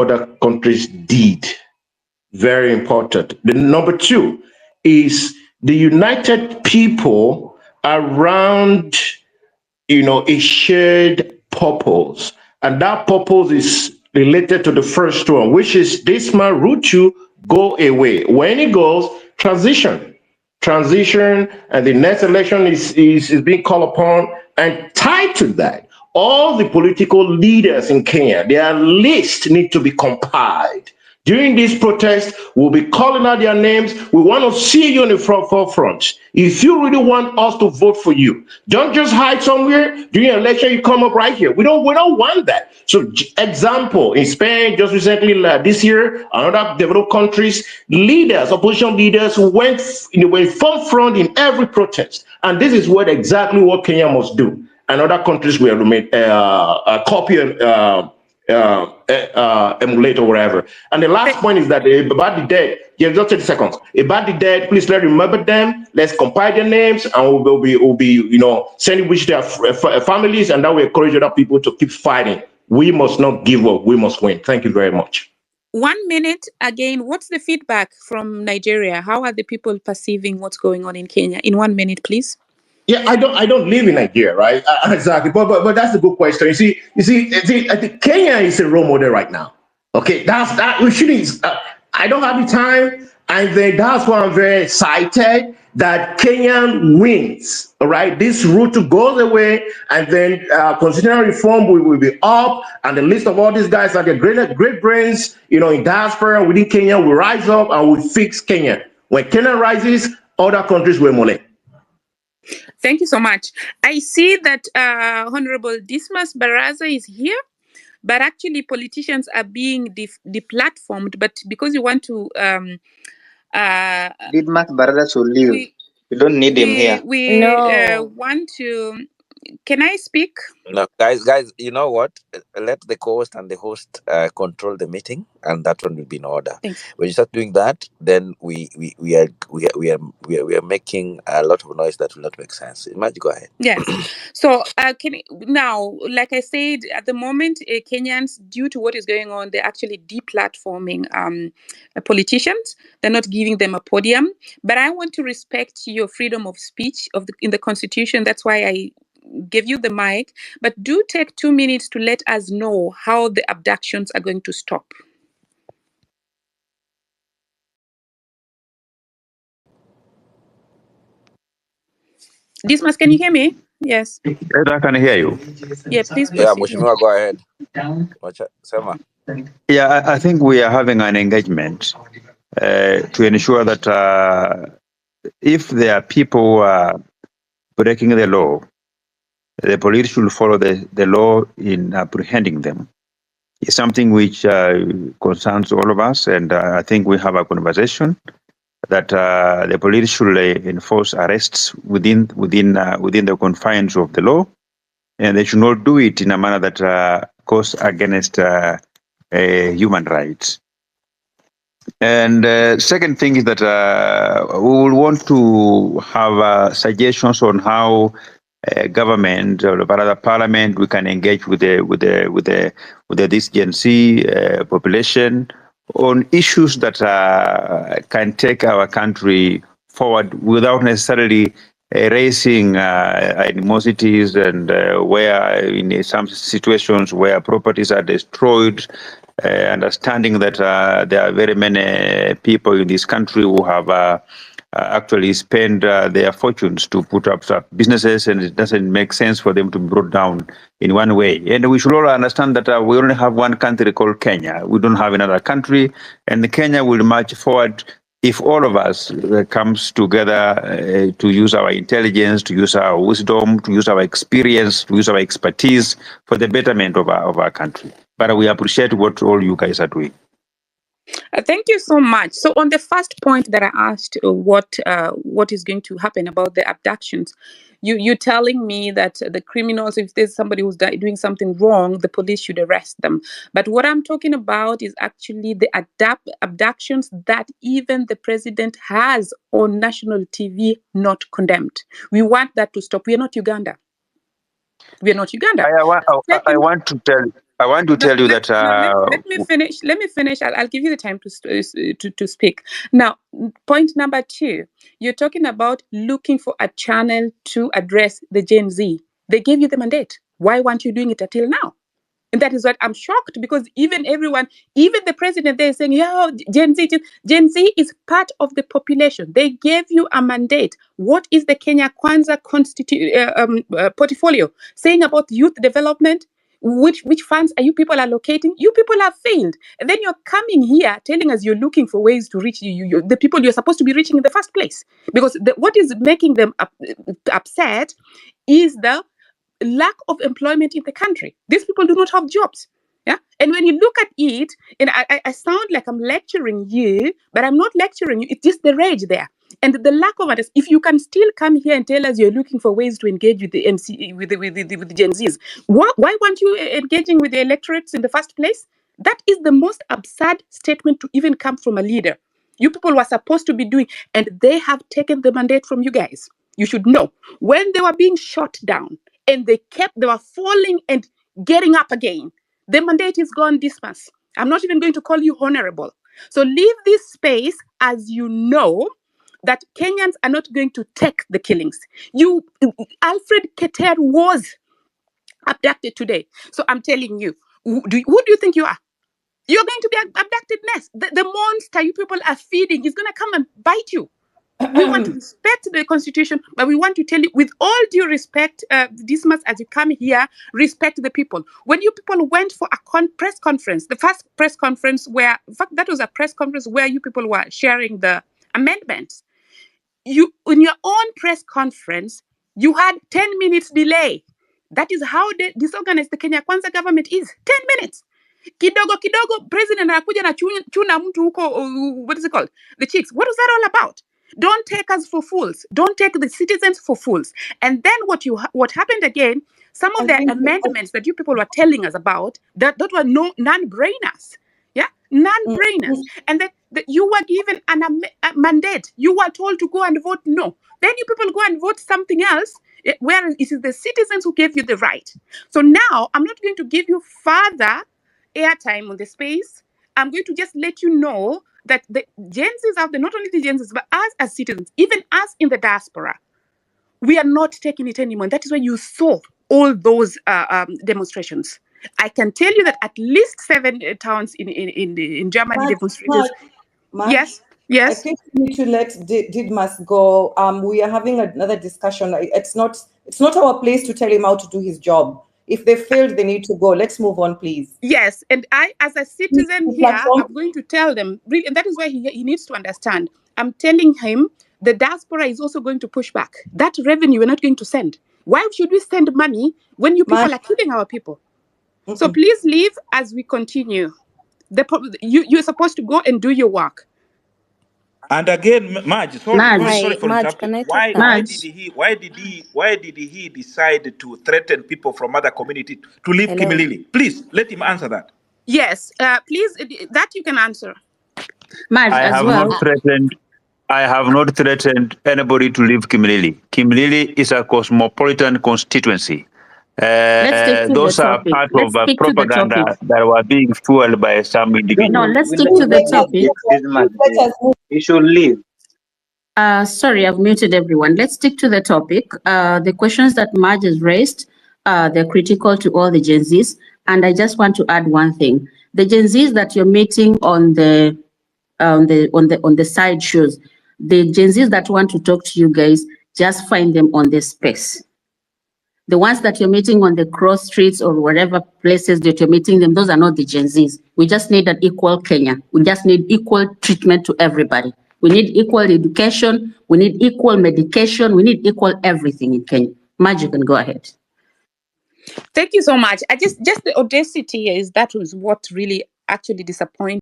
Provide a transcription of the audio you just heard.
other countries did. Very important. The number two is the united people around, a shared purpose. And that purpose is related to the first one, which is this man, Ruto, go away. When he goes, transition. Transition, and the next election is being called upon. And tied to that, all the political leaders in Kenya, their list need to be compiled. During this protest, we'll be calling out their names. We want to see you in the forefront. If you really want us to vote for you, don't just hide somewhere. During an election, you come up right here. We don't want that. So, example, in Spain, just recently, this year, another developed countries, leaders, opposition leaders went front in every protest. And this is exactly what Kenya must do. And other countries will make a copy emulate or whatever. And the last point is that about the dead, just 30 seconds. About the dead, please let's remember them. Let's compile their names, and we'll be sending which their families, and that will encourage other people to keep fighting. We must not give up. We must win. Thank you very much. 1 minute again. What's the feedback from Nigeria? How are the people perceiving what's going on in Kenya? In 1 minute, please. Yeah, I don't live in Nigeria, right? Exactly, but that's a good question. You see, I think Kenya is a role model right now. Okay, that we shouldn't. I don't have the time, and then that's why I'm very excited that Kenya wins. All right, this Ruto goes away, and then constitutional reform will be up, and the list of all these guys are the great brains, in diaspora within Kenya will rise up and will fix Kenya. When Kenya rises, other countries will mole. Thank you so much. I see that Honorable Didmus Barasa is here, but actually politicians are being deplatformed. But because you want to... Didmus Barasa should leave. We don't need him here. We want to... Can I speak? No, guys, you know what? Let the co-host and the host control the meeting, and that one will be in order. Thanks. When you start doing that, then we are making a lot of noise that will not make sense. Imagine, go ahead. Yes. So now, like I said, at the moment, Kenyans, due to what is going on, they're actually deplatforming politicians. They're not giving them a podium. But I want to respect your freedom of speech in the Constitution. That's why I give you the mic, but do take 2 minutes to let us know how the abductions are going to stop. Didmus, can you hear me? Yes. I can hear you. Yeah, please. Yeah, Mheshimiwa, go ahead. Yeah, I think we are having an engagement to ensure that if there are people who are breaking the law, the police should follow the law in apprehending them. It's something which concerns all of us, and I think we have a conversation that the police should enforce arrests within the confines of the law, and they should not do it in a manner that goes against human rights. And second thing is that we will want to have suggestions on how government or rather parliament we can engage with this Gen Z population on issues that can take our country forward without necessarily raising animosities, and where in some situations where properties are destroyed, understanding that there are very many people in this country who have actually spend their fortunes to put up businesses, and it doesn't make sense for them to be brought down in one way. And we should all understand that we only have one country called Kenya. We don't have another country, and Kenya will march forward if all of us comes together to use our intelligence, to use our wisdom, to use our experience, to use our expertise for the betterment of our country. But we appreciate what all you guys are doing. Thank you so much. So on the first point that I asked, what is going to happen about the abductions, you're telling me that the criminals, if there's somebody who's doing something wrong, the police should arrest them. But what I'm talking about is actually the abductions that even the president has on national TV not condemned. We want that to stop. We are not Uganda. We are not Uganda. I want to tell I want to tell you that. Let me finish. Let me finish. I'll give you the time to speak. Now, point number 2. You're talking about looking for a channel to address the Gen Z. They gave you the mandate. Why weren't you doing it until now? And that is what I'm shocked, because even the president, they're saying, yeah, Gen Z is part of the population. They gave you a mandate. What is the Kenya Kwanza portfolio saying about youth development? Which funds are you people allocating? You people have failed. And then you're coming here telling us you're looking for ways to reach the people you're supposed to be reaching in the first place. Because what is making them upset is the lack of employment in the country. These people do not have jobs. Yeah. And when you look at it, and I sound like I'm lecturing you, but I'm not lecturing you. It's just the rage there. And the lack of it. If you can still come here and tell us you're looking for ways to engage with the with the Gen Zs, why weren't you engaging with the electorates in the first place? That is the most absurd statement to even come from a leader. You people were supposed to be doing, and they have taken the mandate from you guys. You should know when they were being shot down, and they were falling and getting up again. The mandate is gone, Didmus. I'm not even going to call you honorable. So leave this space as you know that Kenyans are not going to take the killings. Alfred Keter was abducted today. So I'm telling you, who do you think you are? You're going to be abducted next. The monster you people are feeding is going to come and bite you. We want to respect the constitution, but we want to tell you, with all due respect, Didmus, as you come here, respect the people. When you people went for a press conference, the first press conference where, in fact, that was a press conference where you people were sharing the amendments. You, in your own press conference, you had 10 minutes delay. That is how disorganized the Kenya Kwanza government is. 10 minutes. Kidogo, president anakuja na chuna mtu huko, what is it called? The chicks. What is that all about? Don't take us for fools. Don't take the citizens for fools. And then what happened again, some of the amendments that you people were telling us about, that were non-brainers. Yeah, non-brainers. And that you were given a mandate. You were told to go and vote no. Then you people go and vote something else, where it is the citizens who gave you the right. So now I'm not going to give you further airtime on the space. I'm going to just let you know that the Gen Zs out there, not only the Gen Zs, but us as citizens, even us in the diaspora, we are not taking it anymore. And that is why you saw all those demonstrations. I can tell you that at least 7 towns in Germany demonstrated. Yes. I think we need to let Didmus go. We are having another discussion. It's not our place to tell him how to do his job. If they failed, they need to go. Let's move on, please. Yes, and I, as a citizen here, I'm going to tell them, and that is why he needs to understand. I'm telling him the diaspora is also going to push back. That revenue we're not going to send. Why should we send money when you people are killing our people? So please leave as we continue. You're supposed to go and do your work. And again, Maj, sorry for interrupting. Why did he decide to threaten people from other community to leave Kimilili? Please let him answer that. Yes, please, that you can answer. Maj, I have not threatened anybody to leave Kimilili. Kimilili is a cosmopolitan constituency. Those are part of a propaganda that were being fueled by some individuals. No, let's stick to the topic. You should leave. Sorry, I've muted everyone. Let's stick to the topic. The questions that Maj has raised, they're critical to all the Gen Zs. And I just want to add one thing. The Gen Zs that you're meeting on the side shows, the Gen Zs that want to talk to you guys, just find them on the space. The ones that you're meeting on the cross streets or whatever places that you're meeting them, those are not the Gen Zs. We just need an equal Kenya. We just need equal treatment to everybody. We need equal education. We need equal medication. We need equal everything in Kenya. Maj, you can go ahead. Thank you so much. Just the audacity that was what really actually disappointed